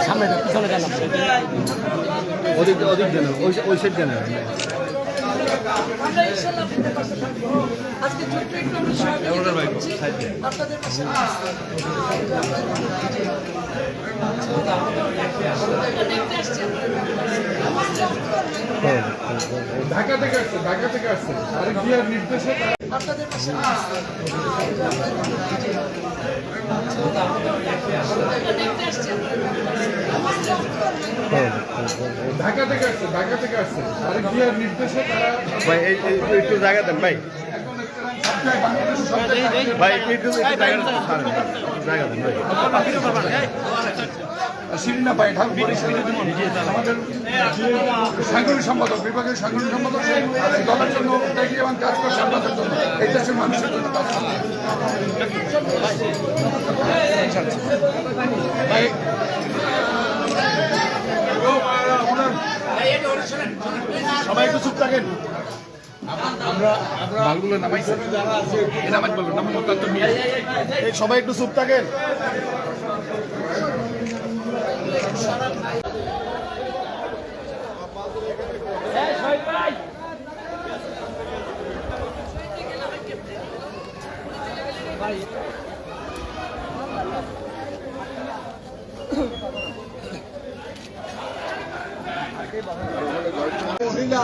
সামনে পিছনে কেন ওদিক দেন ওই সাইড দেন আমরা ইনশাআল্লাহ আপনাদের পাশে থাকবো। আজকে ছোট্ট একটু আমরা সহযোগিতা করছি আপনাদের পাশে দেখতে আসছেন। ঢাকা থেকে আসছে আর গিয়ার নির্দেশে আপনাদের পাশে দেখতে আসছেন। ঢাকা থেকে আসছে আর গিয়ার নির্দেশে তারা ভাই একটু জায়গা দেন ভাই ভাই একটু জায়গা দেন ভাই সিরিনা পাই ঠাকুর আমাদের সাংগঠনিক সম্পাদক বিভাগের সাংগঠনিক সম্পাদক দলের জন্য এবং কাজ করে সম্পাদকের জন্য এই দেশের মানুষের জন্য কাজ করে সবাই একটু চুপ থাকেন মালগুলো নামাইছে নামাজ বলবো নামাজ সবাই একটু চুপ থাকেন মহিলা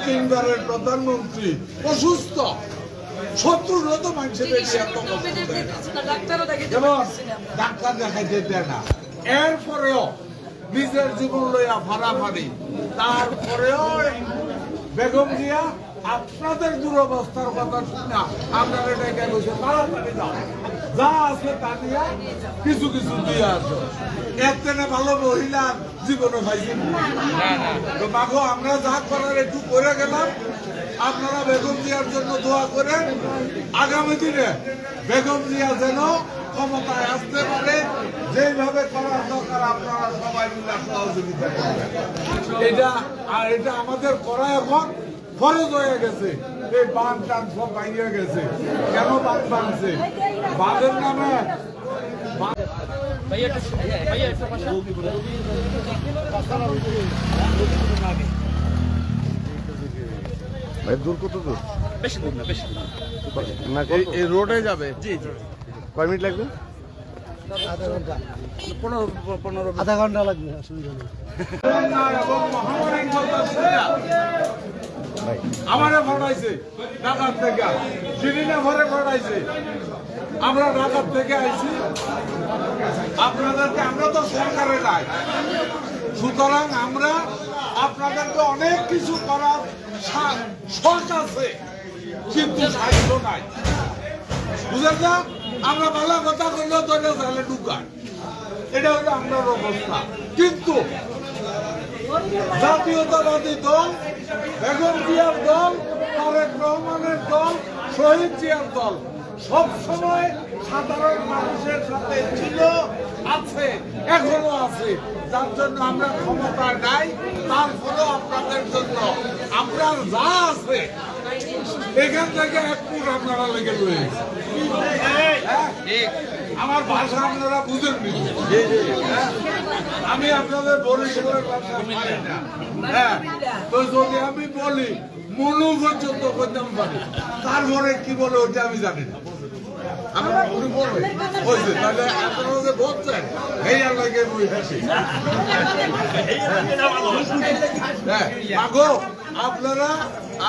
তিনবারের প্রধানমন্ত্রী অসুস্থ 70 মানুষের ডাক্তারও দেখাইতে যেমন পারছি না। ডাক্তার দেখাইতে দেয় না এরপরেও নিজের জীবন লইয়া ফাড়াফাড়ি তারপরেও বেগম জিয়া আপনাদের দুরবস্থার কথা শুনে আপনারা ডেকে বসে তাড়াতাড়ি দাও যা আছে তা নিয়ে কিছু দিয়ে আসো এর থেকে ভালো মহিলার জীবনে পাইছি তো মাগো আমরা যা করার একটু করে গেলাম আপনারা বেগম জিয়ার জন্য দোয়া করেন আগামী দিনে বেগম জিয়া যেন ক্ষমতায় আসতে পারে যেভাবে করার দরকার আপনারা সবাই মিলে সহযোগিতা করবেন এটা আমাদের করা এখন ফরজ হয়ে গেছে এই বান টান সব ভাঙিয়ে গেছে কেন বান ভাঙছে বাঁধের নামে ভাই দূর কত দূর বেশি দূর না না এই রোডে যাবে জি কয় মিনিট লাগবে আধা ঘন্টা লাগবে অসুবিধা নেই আমারে ফটাইছে ঢাকার থেকে সিরিনা ভরে ফটাইছে আমরা ঢাকার থেকে আইছি আপনাদেরকে আমরা তো সরকারে নাই সুতরাং আমরা আপনাদেরকে অনেক কিছু করার শখ আছে কিন্তু সাহায্য নাই বুঝলেন না আমরা ভালো কথা করলেও তো চাইলে ঢুকায় এটা হলো আপনার অবস্থা কিন্তু জাতীয়তাবাদী দল বেগম জিয়ার দল তারেক রহমানের দল শহীদ জিয়ার দল সবসময় সাধারণ মানুষের সাথে ছিল আছে এখনো আছে যার জন্য আমরা ক্ষমতায় নাই তারপরেও আপনাদের জন্য আপনার যা আছে এখান থেকে এক ফুট আপনারা লেগে রয়েছে আমার ভাষা আপনারা বুঝেননি আমি আপনাদের বরিশালের ভাষা পারি না হ্যাঁ তো যদি আমি বলি মনু পর্যন্ত করতাম পারি তারপরে কি বলে ওটা আমি জানি না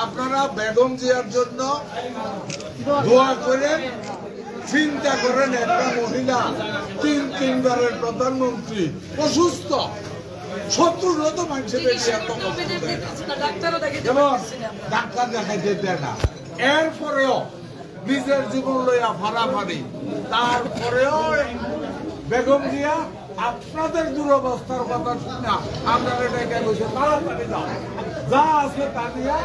আপনারা বেগম জিয়ার জন্য দোয়া করেন চিন্তা করেন একটা মহিলা তিনবারের প্রধানমন্ত্রী অসুস্থ 70 মানুষের ডাক্তারও দেখাইতে যেমন পারছি না। ডাক্তার দেখাইতে দেয় না এরপরেও নিজের জীবন লইয়া ফাড়াফাড়ি তারপরেও বেগম জিয়া আপনাদের দুরবস্থার কথা শুনে আপনারা ডেকে বসে তাড়াতাড়ি দাও যা আছে তা নিয়ে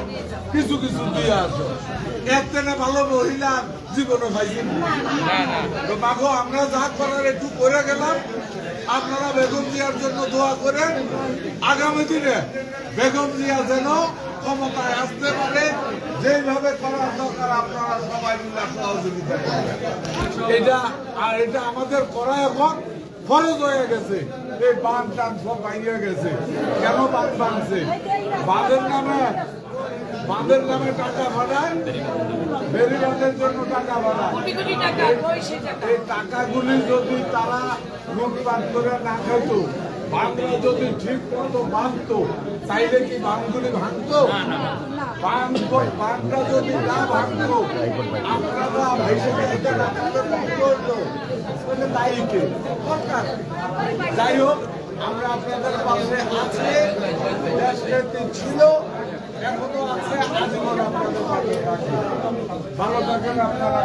কিছু দিয়ে আসো এর থেকে ভালো মহিলার জীবনে পাইছি তো মাগো আমরা যা করার একটু করে গেলাম আপনারা বেগম জিয়ার জন্য দোয়া করেন আগামী দিনে বেগম জিয়া যেন ক্ষমতায় আসতে পারে যেভাবে করার দরকার আপনারা সবাই মিলে সহযোগিতা করবেন এটা আমাদের করা এখন ফরজ হয়ে গেছে। এই বাঁধ টান সব ভাঙিয়ে গেছে। কেন বাঁধ ভাঙছে? বাঁধের নামে টাকা ভাড়ায়, বেরিবাঁধের জন্য টাকা ভাড়ায়। কোটি কোটি টাকা, কই সেই টাকা? এই টাকাগুলি যদি তারা লুটপাট করে না খেত, বাঁধরা যদি ঠিক মতো বাঁধতো, তাইলে কি বাঁধগুলি ভাঙতো? বাঁধটা যদি না ভাঙতো, আপনারা ভেসে ভেসে রাখতে করতো, তাই কে সরকার। যাই হোক, আমরা আপনাদের পাশে আছে, দেশনেত্রী ছিল, এখনো আছে, আজীবন আপনাদের পাশে থাকি। ভালো থাকেন আপনারা।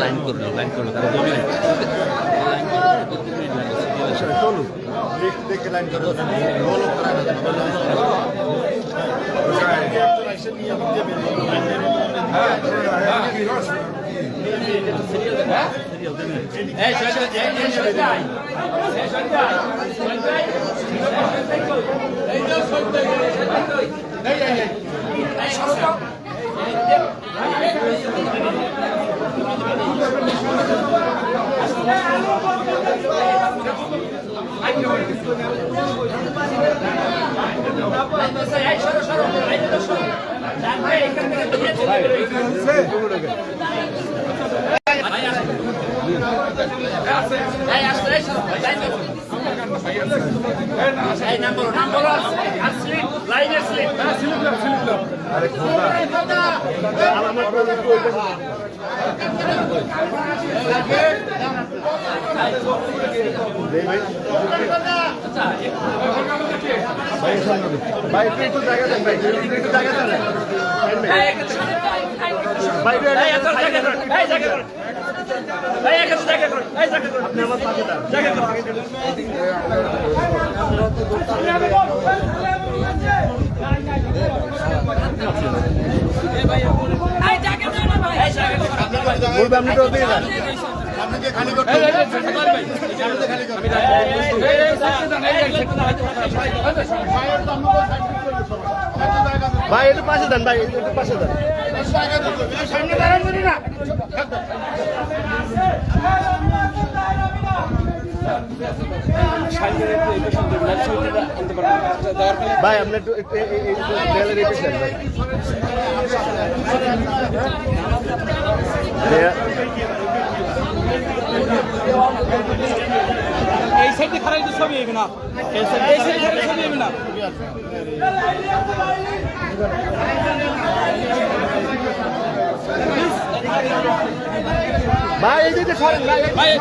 লাইন করলো চলুন দেখে লাইন করে ভাই একটু জায়গা দেন, ভাই একটু জায়গা দেন আপনি আমার পাশে দাঁড়ান। বলবে আপনি তো দিয়ে যান, আপনাকে খালি করতে ভাই একটু পাশে দেন, ভাই একটু পাশে দেন, সামনে দাঁড়ান না। ভাই আপনি একটু দেয়ালের এই পিছনে ভাই এই সাইডে খারাপ তো ছবি হবে না, এই সাইডে খারাপ ছবি হবে না। ভাই এই দিকে সরেন, ভাই এই